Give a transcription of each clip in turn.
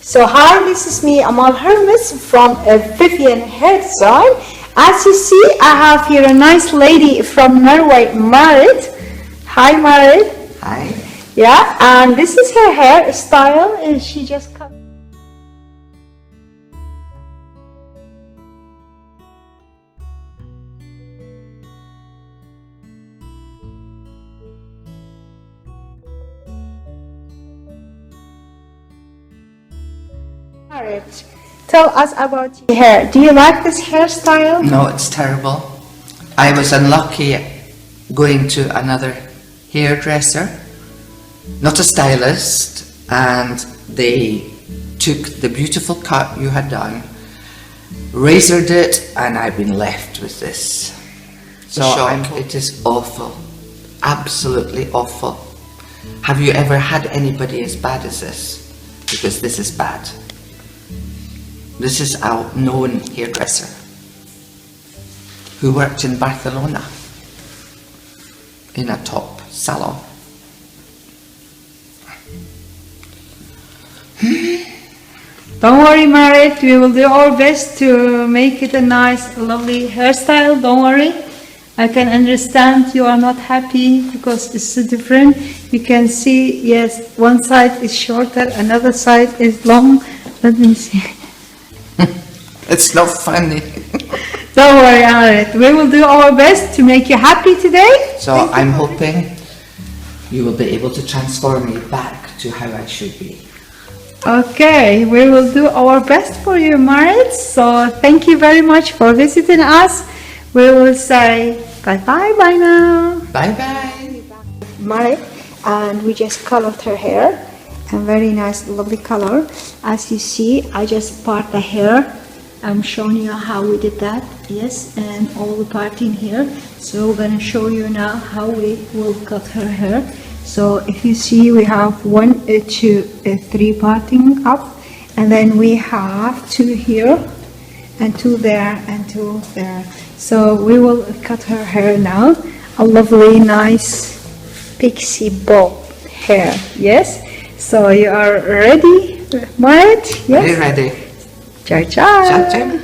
So hi, this is me, Amal Hermuz from Vivian Hairstyle. As you see, I have here a nice lady from Norway, Marit. Hi, Marit. Hi. Yeah, and this is her hairstyle, and she just cut. Marit, tell us about your hair. Do you like this hairstyle? No, it's terrible. I was unlucky going to another hairdresser, not a stylist, and they took the beautiful cut you had done, razored it, and I've been left with this. So it is awful, absolutely awful. Have you ever had anybody as bad as this? Because this is bad. This is a known hairdresser who worked in Barcelona in a top salon. Don't worry, Marit, we will do our best to make it a nice, lovely hairstyle. Don't worry. I can understand you are not happy because it's so different. You can see, yes, one side is shorter, another side is long. Let me see. It's not funny. Don't worry, Marit. We will do our best to make you happy today. So I'm hoping you will be able to transform me back to how I should be. Okay, we will do our best for you, Marit. So thank you very much for visiting us. We will say bye-bye by now. Bye-bye. Marit, and we just colored her hair. A very nice, lovely color. As you see, I just part the hair. I'm showing you how we did that. Yes, and all the parting here. So we're going to show you now how we will cut her hair. So if you see, we have 1, 2, 3 parting up, and then we have 2 here, and 2 there, and 2 there. So we will cut her hair now. A lovely, nice pixie bob hair. Yes. So you are ready, Marit? Yes. Ready. Ciao, ciao. Ciao, ciao.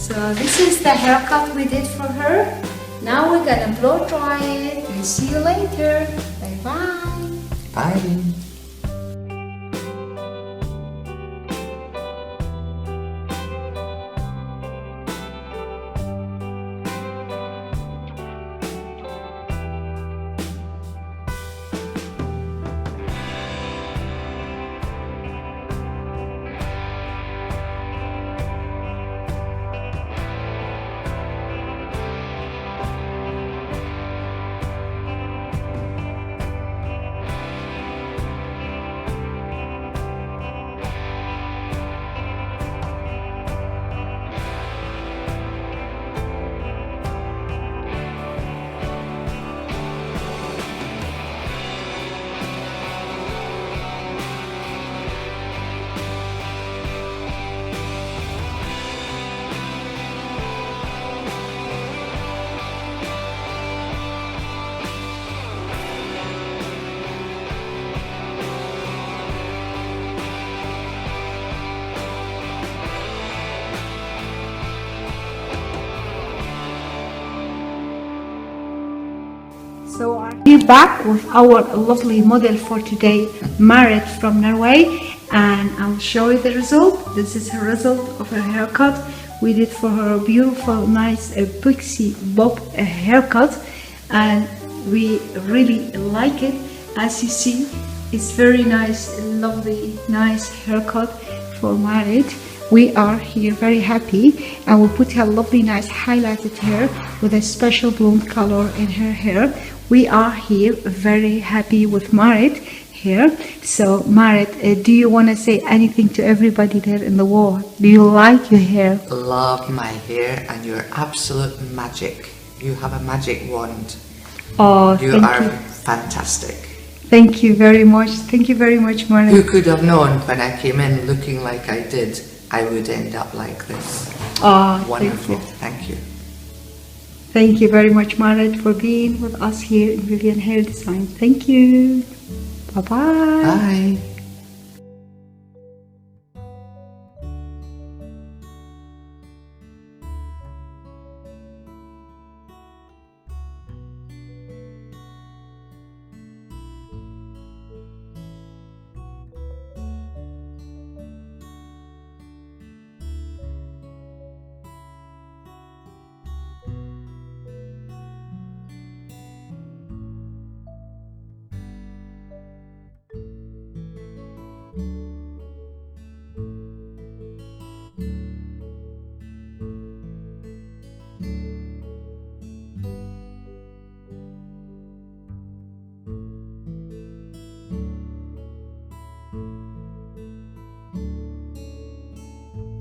So this is the haircut we did for her. Now we're gonna blow dry it and see you later. Bye bye. Bye. So I'm here back with our lovely model for today, Marit from Norway, and I'll show you the result. This is her result of her haircut. We did for her a beautiful, nice pixie bob haircut, and we really like it. As you see, it's very nice, lovely, nice haircut for Marit. We are here very happy, and we put her lovely, nice highlighted hair with a special blonde color in her hair. We are here very happy with Marit here. So Marit, do you want to say anything to everybody there in the world? Do you like your hair? Love my hair, and you're absolute magic. You have a magic wand. Oh, You thank are you. fantastic. Thank you very much. Thank you very much, Marit. Who could have known when I came in looking like I did, I would end up like this? Oh, Wonderful. Thank you. Thank you. Thank you very much, Marit, for being with us here in Vivian Hair Design. Thank you. Bye-bye. Bye.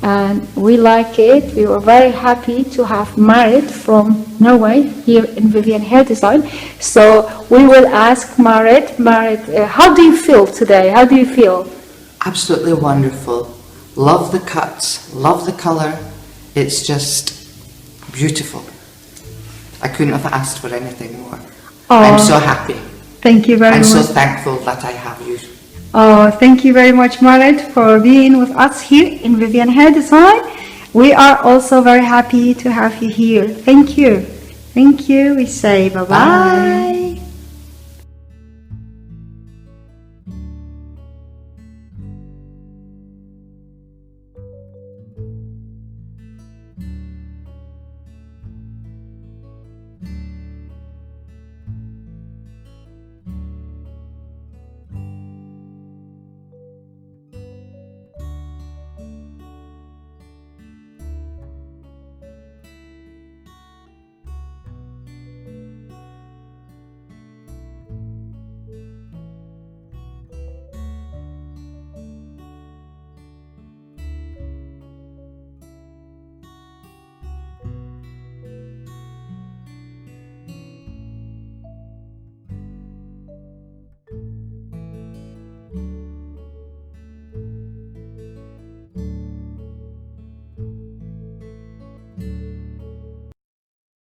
And we like it. We were very happy to have Marit from Norway here in Vivian Hair Design. So we will ask Marit, how do you feel today? How do you feel? Absolutely wonderful. Love the cuts, love the colour. It's just beautiful. I couldn't have asked for anything more. I'm so happy. Thank you very I'm much. so thankful that I have you. Oh, thank you very much, Marit, for being with us here in Vivian Hair Design. We are also very happy to have you here. Thank you. Thank you. We say bye-bye. Bye.